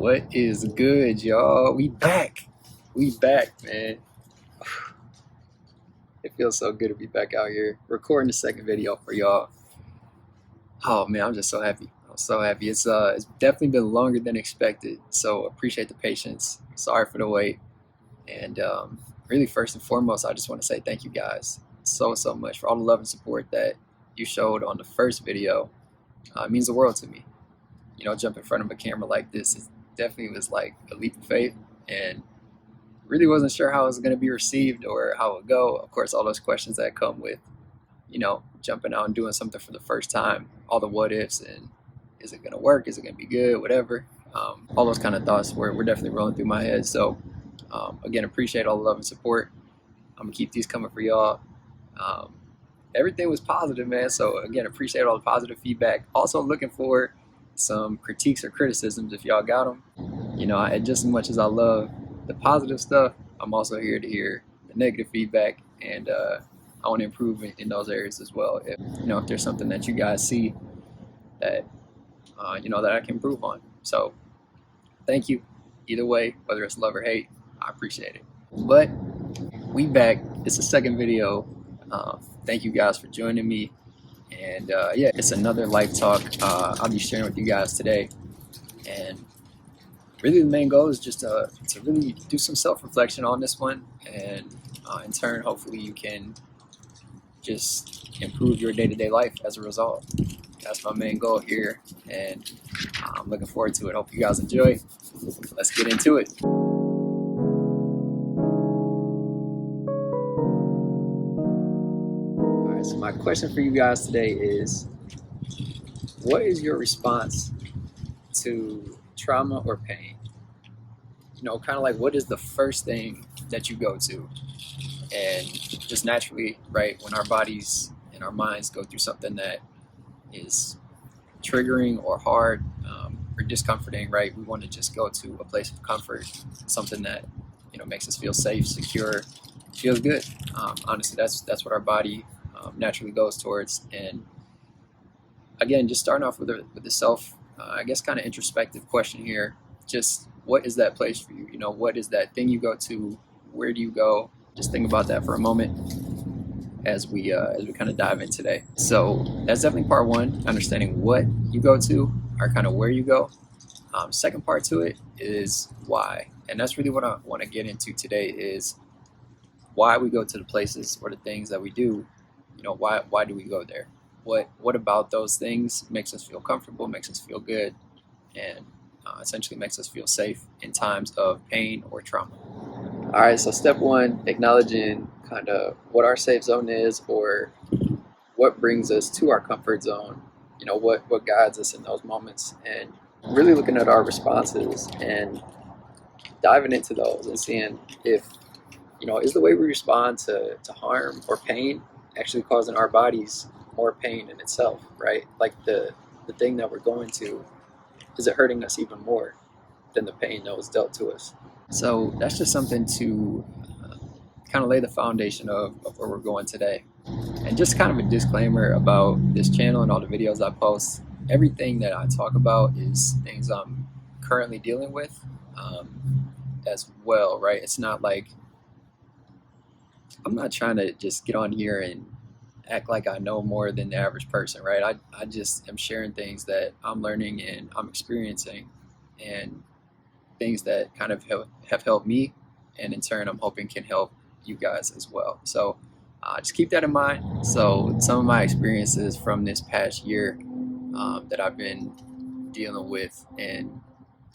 What is good, y'all? We back. We back, man. It feels so good to be back out here recording the second video for y'all. Oh man, I'm just so happy. I'm so happy. It's definitely been longer than expected. So appreciate the patience. Sorry for the wait. And really, first and foremost, I just want to say thank you guys so much for all the love and support that you showed on the first video. It means the world to me. You know, jump in front of a camera like this, it definitely was like a leap of faith, and really wasn't sure how it was going to be received or how it would go. Of course, all those questions that come with, you know, jumping out and doing something for the first time, all the what ifs, and is it going to work? Is it going to be good? Whatever. All those kind of thoughts were definitely rolling through my head. So again, appreciate all the love and support. I'm going to keep these coming for y'all. Everything was positive, man. So again, appreciate all the positive feedback. Also looking for some critiques or criticisms if y'all got them. You know, just as much as I love the positive stuff, I'm also here to hear the negative feedback, and I want to improve in those areas as well. If there's something that you guys see that that I can improve on. So thank you either way, whether it's love or hate. I appreciate it. But we back. It's the second video. Thank you guys for joining me. And yeah, it's another life talk I'll be sharing with you guys today. And really the main goal is just to really do some self-reflection on this one, and in turn hopefully you can just improve your day-to-day life as a result. That's my main goal here, and I'm looking forward to it. Hope you guys enjoy. Let's get into it. Alright, so my question for you guys today is, what is your response to trauma or pain? You know, kind of like, what is the first thing that you go to? And just naturally, right, when our bodies and our minds go through something that is triggering or hard or discomforting, right, we want to just go to a place of comfort, something that makes us feel safe, secure, feels good. Honestly, that's what our body naturally goes towards. And again, just starting off with the self, I guess, kind of introspective question here. Just what is that place for you? You know, what is that thing you go to? Where do you go? Just think about that for a moment as we kind of dive in today. So that's definitely part one, understanding what you go to or kind of where you go. Second part to it is why, and that's really what I want to get into today, is why we go to the places or the things that we do. You know, why do we go there? What about those things makes us feel comfortable, makes us feel good, and essentially makes us feel safe in times of pain or trauma. All right, so step one, acknowledging kind of what our safe zone is, or what brings us to our comfort zone. You know, what guides us in those moments, and really looking at our responses and diving into those and seeing if, is the way we respond to harm or pain actually causing our bodies more pain in itself, right? Like the thing that we're going to, is it hurting us even more than the pain that was dealt to us? So that's just something to kind of lay the foundation of where we're going today. And just kind of a disclaimer about this channel and all the videos I post. Everything that I talk about is things I'm currently dealing with as well, right? It's not like, I'm not trying to just get on here and act like I know more than the average person, right? I just am sharing things that I'm learning and I'm experiencing, and things that kind of have helped me, and in turn I'm hoping can help you guys as well. So just keep that in mind. So some of my experiences from this past year that I've been dealing with, and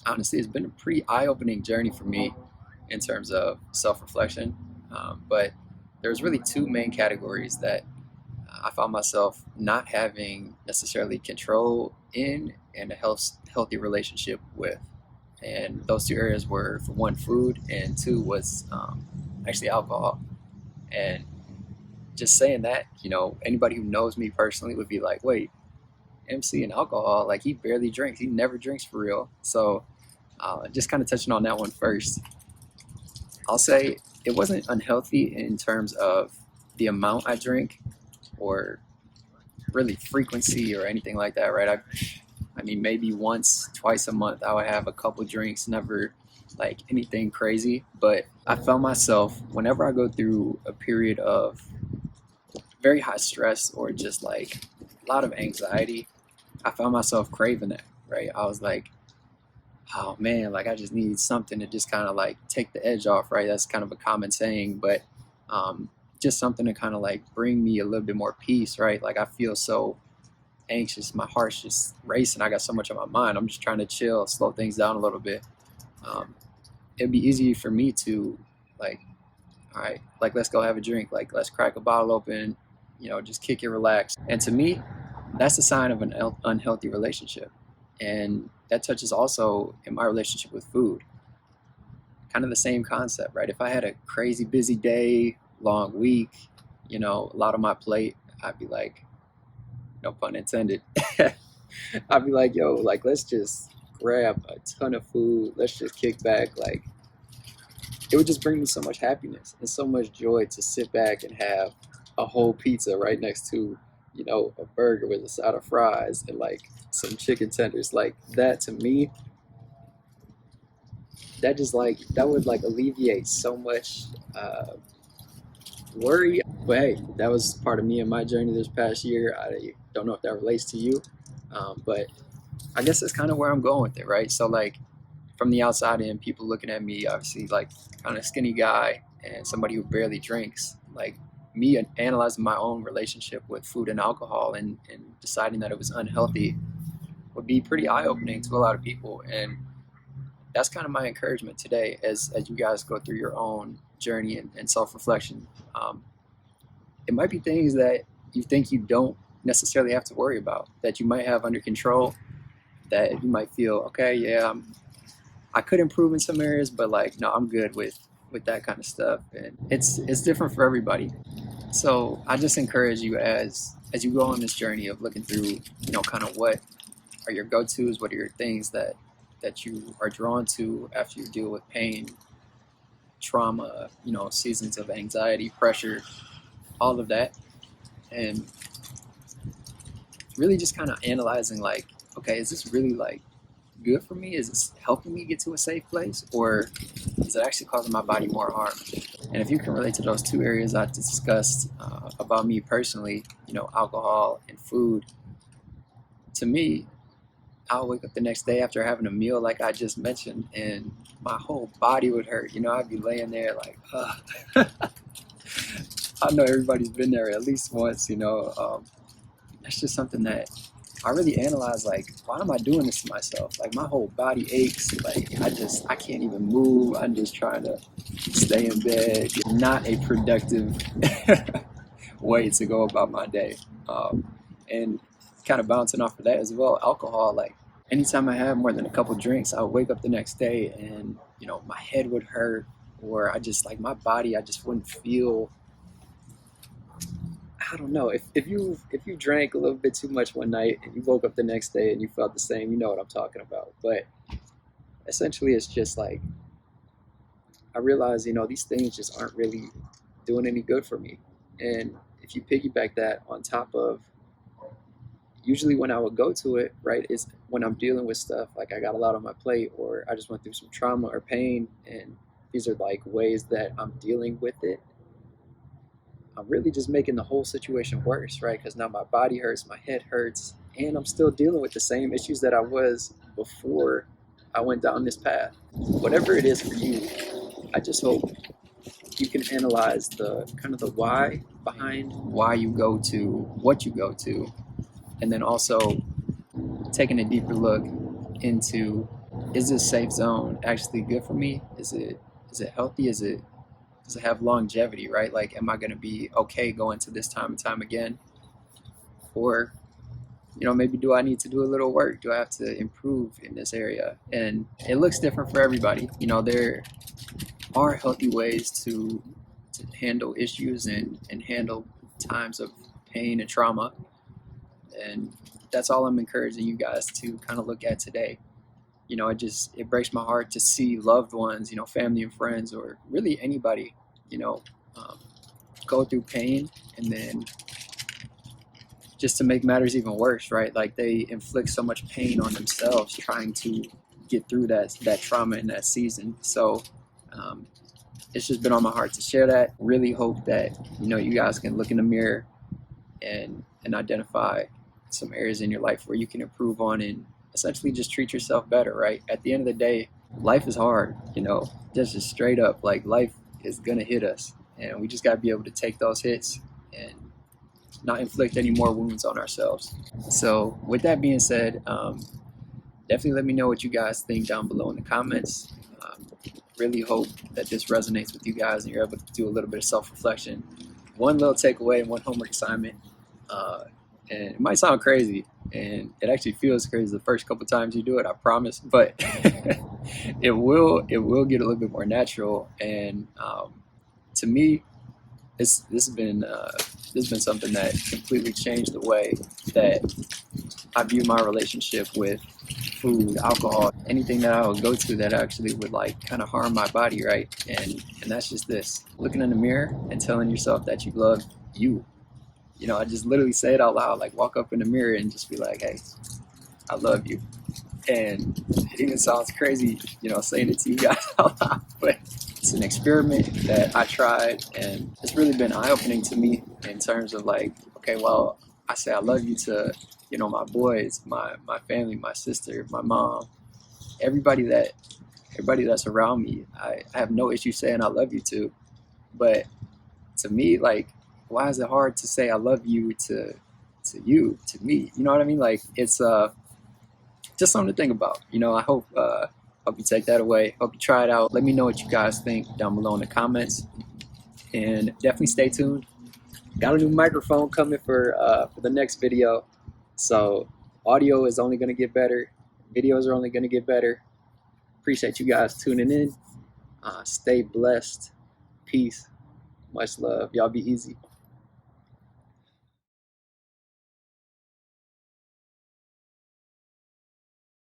honestly it's been a pretty eye-opening journey for me in terms of self-reflection, but there's really two main categories that I found myself not having necessarily control in and a healthy relationship with. And those two areas were, for one, food, and two was actually alcohol. And just saying that, anybody who knows me personally would be like, wait, MC and alcohol, like, he barely drinks. He never drinks for real. So just kind of touching on that one first, I'll say it wasn't unhealthy in terms of the amount I drink or really frequency or anything like that, right? I mean, maybe once, twice a month, I would have a couple drinks, never like anything crazy. But I found myself, whenever I go through a period of very high stress or just like a lot of anxiety, I found myself craving that, right? I was like, oh man, like I just need something to just kind of like take the edge off, right? That's kind of a common saying, but um, just something to kind of like bring me a little bit more peace, right? Like I feel so anxious, my heart's just racing. I got so much on my mind. I'm just trying to chill, slow things down a little bit. Um, it'd be easy for me to like, all right, like let's go have a drink, like let's crack a bottle open, just kick it, relax. And to me, that's a sign of an unhealthy relationship. And that touches also in my relationship with food. Kind of the same concept, right? If I had a crazy busy day, long week, a lot on my plate, I'd be like, no pun intended. I'd be like, yo, like let's just grab a ton of food. Let's just kick back. Like it would just bring me so much happiness and so much joy to sit back and have a whole pizza right next to, a burger with a side of fries and like some chicken tenders. Like that to me, that just like that would like alleviate so much worry. But hey, that was part of me and my journey this past year. I don't know if that relates to you, but I guess that's kind of where I'm going with it, right? So like from the outside in, people looking at me, obviously like kind of skinny guy and somebody who barely drinks, like me analyzing my own relationship with food and alcohol and deciding that it was unhealthy would be pretty eye-opening to a lot of people. And that's kind of my encouragement today as you guys go through your own journey and self-reflection. Um, it might be things that you think you don't necessarily have to worry about, that you might have under control, that you might feel, okay, yeah, I could improve in some areas, but like, no, I'm good with that kind of stuff. And it's different for everybody. So I just encourage you as you go on this journey of looking through, kind of what are your go-tos, what are your things that you are drawn to after you deal with pain, trauma, seasons of anxiety, pressure, all of that. And really just kind of analyzing like, okay, is this really like good for me? Is this helping me get to a safe place, or is it actually causing my body more harm? And if you can relate to those two areas I discussed about me personally, alcohol and food, to me, I'll wake up the next day after having a meal like I just mentioned, and my whole body would hurt. I'd be laying there like, ugh. I know everybody's been there at least once. That's just something that I really analyze, like, why am I doing this to myself? Like, my whole body aches. Like, I can't even move. I'm just trying to stay in bed. Not a productive way to go about my day. And kind of bouncing off of that as well, alcohol, like, anytime I have more than a couple drinks, I would wake up the next day and, my head would hurt, or I just, like, my body, I just wouldn't feel, I don't know. If you drank a little bit too much one night and you woke up the next day and you felt the same, you know what I'm talking about. But essentially, it's just like I realize, these things just aren't really doing any good for me. And if you piggyback that on top of usually when I would go to it, right, is when I'm dealing with stuff like I got a lot on my plate or I just went through some trauma or pain, and these are like ways that I'm dealing with it. I'm really just making the whole situation worse, right? Because now my body hurts, my head hurts, and I'm still dealing with the same issues that I was before I went down this path. Whatever it is for you, I just hope you can analyze the kind of the why behind why you go to what you go to, and then also taking a deeper look into, is this safe zone actually good for me? Is it healthy? Does it have longevity, right? Like, am I going to be okay going to this time and time again? Or, maybe do I need to do a little work? Do I have to improve in this area? And it looks different for everybody. There are healthy ways to handle issues and handle times of pain and trauma. And that's all I'm encouraging you guys to kind of look at today. It breaks my heart to see loved ones, family and friends, or really anybody, um, go through pain and then just to make matters even worse, right? Like they inflict so much pain on themselves trying to get through that trauma in that season. So um, it's just been on my heart to share that. Really hope that you guys can look in the mirror and identify some areas in your life where you can improve on and essentially just treat yourself better, right? At the end of the day, life is hard, just straight up, like life is gonna hit us, and we just gotta be able to take those hits and not inflict any more wounds on ourselves. So with that being said, definitely let me know what you guys think down below in the comments. Really hope that this resonates with you guys and you're able to do a little bit of self-reflection. One little takeaway and one homework assignment. And it might sound crazy, and it actually feels crazy the first couple times you do it, I promise, but it will get a little bit more natural. And to me, this has been something that completely changed the way that I view my relationship with food, alcohol, anything that I would go to that actually would like kind of harm my body, right? And that's just this: looking in the mirror and telling yourself that you love you. I just literally say it out loud, like walk up in the mirror and just be like, hey, I love you. And it even sounds crazy, saying it to you guys out loud, but it's an experiment that I tried, and it's really been eye-opening to me in terms of like, okay, well, I say I love you to, my boys, my family, my sister, my mom, everybody that's around me. I have no issue saying I love you to, but to me, like, why is it hard to say I love you to you, to me? You know what I mean? Like, it's just something to think about. I hope you take that away. Hope you try it out. Let me know what you guys think down below in the comments, and definitely stay tuned. Got a new microphone coming for the next video, so audio is only going to get better. Videos are only going to get better. Appreciate you guys tuning in. Stay blessed. Peace. Much love. Y'all be easy.